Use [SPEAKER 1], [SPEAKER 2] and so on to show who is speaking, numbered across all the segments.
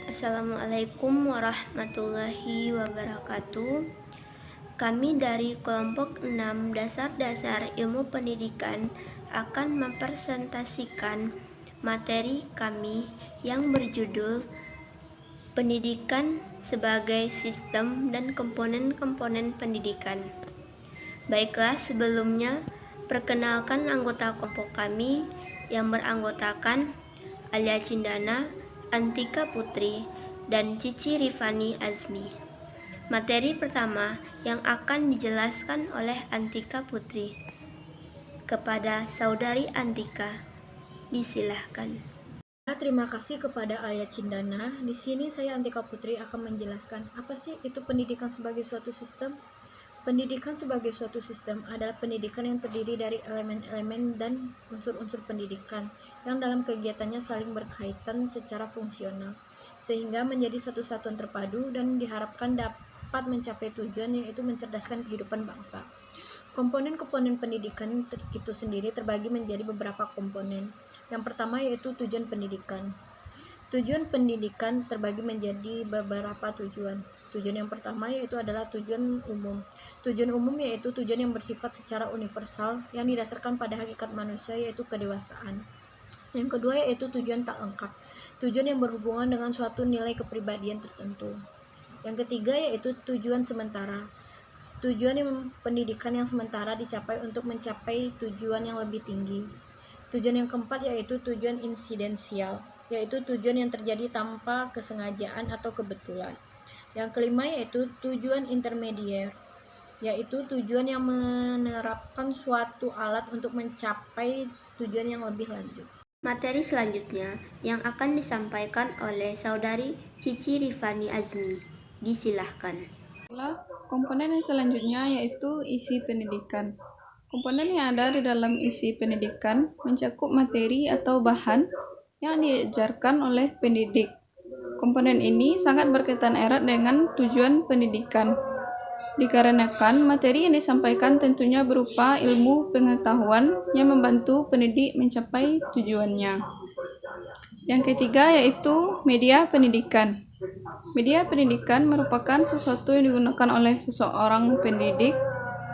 [SPEAKER 1] Assalamualaikum warahmatullahi wabarakatuh. Kami dari kelompok 6 Dasar-Dasar Ilmu Pendidikan akan mempresentasikan materi kami yang berjudul Pendidikan sebagai Sistem dan Komponen-komponen Pendidikan. Baiklah, sebelumnya perkenalkan anggota kelompok kami yang beranggotakan Alia Cindana, Antika Putri, dan Cici Rifani Azmi. Materi pertama yang akan dijelaskan oleh Antika Putri. Kepada Saudari Antika, disilahkan.
[SPEAKER 2] Terima kasih kepada Alia Cindana. Di sini saya Antika Putri akan menjelaskan apa sih itu pendidikan sebagai suatu sistem. Pendidikan sebagai suatu sistem adalah pendidikan yang terdiri dari elemen-elemen dan unsur-unsur pendidikan yang dalam kegiatannya saling berkaitan secara fungsional, sehingga menjadi satu satuan terpadu dan diharapkan dapat mencapai tujuan, yaitu mencerdaskan kehidupan bangsa. Komponen-komponen pendidikan itu sendiri terbagi menjadi beberapa komponen. Yang pertama yaitu tujuan pendidikan. Tujuan pendidikan terbagi menjadi beberapa tujuan. Tujuan yang pertama yaitu adalah tujuan umum. Tujuan umum yaitu tujuan yang bersifat secara universal yang didasarkan pada hakikat manusia, yaitu kedewasaan. Yang kedua yaitu tujuan tak lengkap. Tujuan yang berhubungan dengan suatu nilai kepribadian tertentu. Yang ketiga yaitu tujuan sementara. Tujuan pendidikan yang sementara dicapai untuk mencapai tujuan yang lebih tinggi. Tujuan yang keempat yaitu tujuan insidensial, yaitu tujuan yang terjadi tanpa kesengajaan atau kebetulan. Yang kelima yaitu tujuan intermedier, yaitu tujuan yang menerapkan suatu alat untuk mencapai tujuan yang lebih lanjut.
[SPEAKER 1] Materi selanjutnya yang akan disampaikan oleh Saudari Cici Rifani Azmi. Disilahkan.
[SPEAKER 3] Komponen yang selanjutnya yaitu isi pendidikan. Komponen yang ada di dalam isi pendidikan mencakup materi atau bahan yang diajarkan oleh pendidik. Komponen ini sangat berkaitan erat dengan tujuan pendidikan, dikarenakan materi yang disampaikan tentunya berupa ilmu pengetahuan yang membantu pendidik mencapai tujuannya. Yang ketiga yaitu media pendidikan. Media pendidikan merupakan sesuatu yang digunakan oleh seseorang pendidik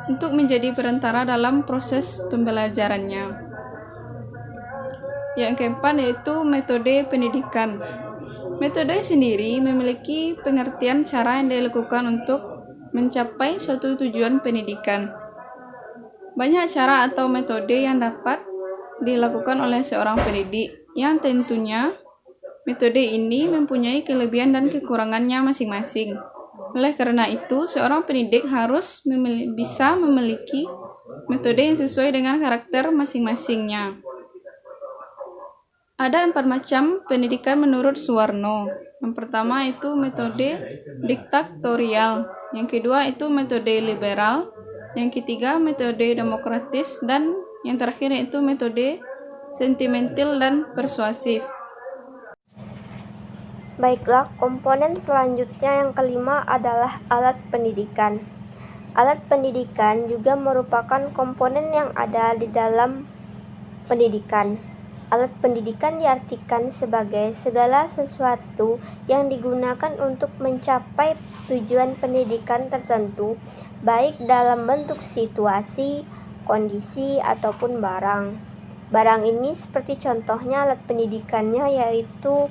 [SPEAKER 3] untuk menjadi perantara dalam proses pembelajarannya. Yang keempat yaitu metode pendidikan. Metode sendiri memiliki pengertian cara yang dilakukan untuk mencapai suatu tujuan pendidikan. Banyak cara atau metode yang dapat dilakukan oleh seorang pendidik, yang tentunya metode ini mempunyai kelebihan dan kekurangannya masing-masing. Oleh karena itu, seorang pendidik harus bisa memiliki metode yang sesuai dengan karakter masing-masingnya. Ada 4 macam pendidikan menurut Suwarno. Yang pertama itu metode diktatorial, yang kedua itu metode liberal, yang ketiga metode demokratis, dan yang terakhir yaitu metode sentimental dan persuasif.
[SPEAKER 1] Baiklah, komponen selanjutnya yang kelima adalah alat pendidikan. Alat pendidikan juga merupakan komponen yang ada di dalam pendidikan. Alat pendidikan diartikan sebagai segala sesuatu yang digunakan untuk mencapai tujuan pendidikan tertentu, baik dalam bentuk situasi, kondisi, ataupun barang. Barang ini seperti contohnya alat pendidikannya yaitu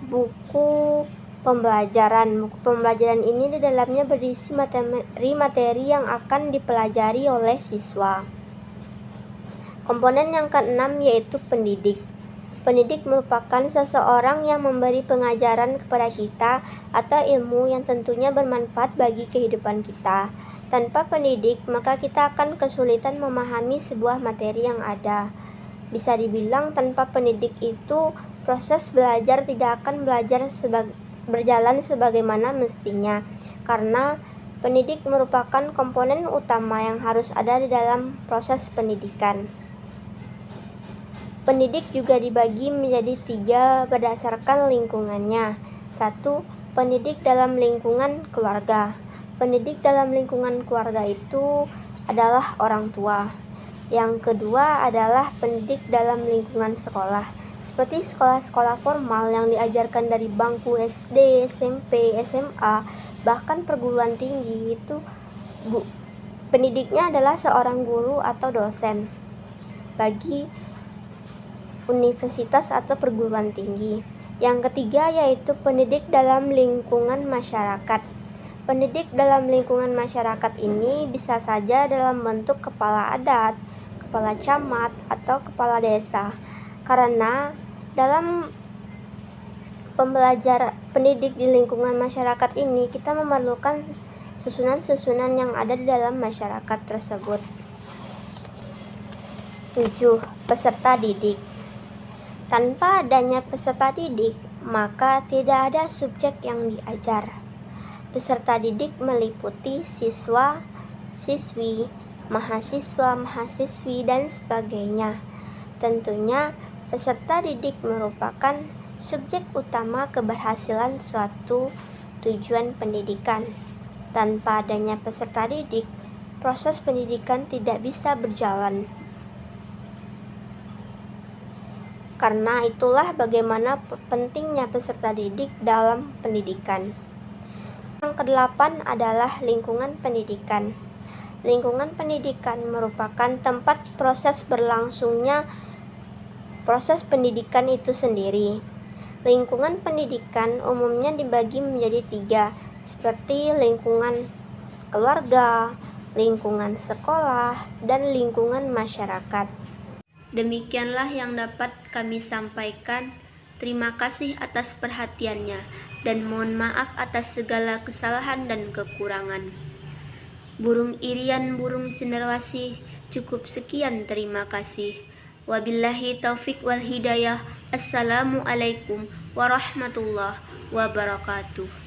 [SPEAKER 1] buku pembelajaran. Buku pembelajaran ini di dalamnya berisi materi-materi yang akan dipelajari oleh siswa. Komponen yang keenam yaitu pendidik. Pendidik merupakan seseorang yang memberi pengajaran kepada kita atau ilmu yang tentunya bermanfaat bagi kehidupan kita. Tanpa pendidik, maka kita akan kesulitan memahami sebuah materi yang ada. Bisa dibilang tanpa pendidik itu proses belajar tidak akan berjalan sebagaimana mestinya, karena pendidik merupakan komponen utama yang harus ada di dalam proses pendidikan. Pendidik juga dibagi menjadi 3 berdasarkan lingkungannya. 1. Pendidik dalam lingkungan keluarga. Pendidik dalam lingkungan keluarga itu adalah orang tua. Yang kedua adalah pendidik dalam lingkungan sekolah. seperti sekolah-sekolah formal yang diajarkan dari bangku SD, SMP, SMA, bahkan perguruan tinggi itu pendidiknya adalah seorang guru atau dosen bagi universitas atau perguruan tinggi. Yang ketiga yaitu pendidik dalam lingkungan masyarakat. Pendidik dalam lingkungan masyarakat ini bisa saja dalam bentuk kepala adat, kepala camat, atau kepala desa. Karena dalam pembelajaran pendidik di lingkungan masyarakat ini kita memerlukan susunan-susunan yang ada di dalam masyarakat tersebut. 7. Peserta didik. Tanpa adanya peserta didik, maka tidak ada subjek yang diajar. Peserta didik meliputi siswa, siswi, mahasiswa, mahasiswi, dan sebagainya. Tentunya, peserta didik merupakan subjek utama keberhasilan suatu tujuan pendidikan. Tanpa adanya peserta didik, proses pendidikan tidak bisa berjalan. Karena itulah bagaimana pentingnya peserta didik dalam pendidikan. Yang kedelapan adalah lingkungan pendidikan. Lingkungan pendidikan merupakan tempat proses berlangsungnya proses pendidikan itu sendiri. Lingkungan pendidikan umumnya dibagi menjadi 3, seperti lingkungan keluarga, lingkungan sekolah, dan lingkungan masyarakat. Demikianlah yang dapat kami sampaikan. Terima kasih atas perhatiannya dan mohon maaf atas segala kesalahan dan kekurangan. Burung irian, burung cenderawasih, cukup sekian, terima kasih. Wabillahi taufik wal hidayah. Assalamualaikum warahmatullahi wabarakatuh.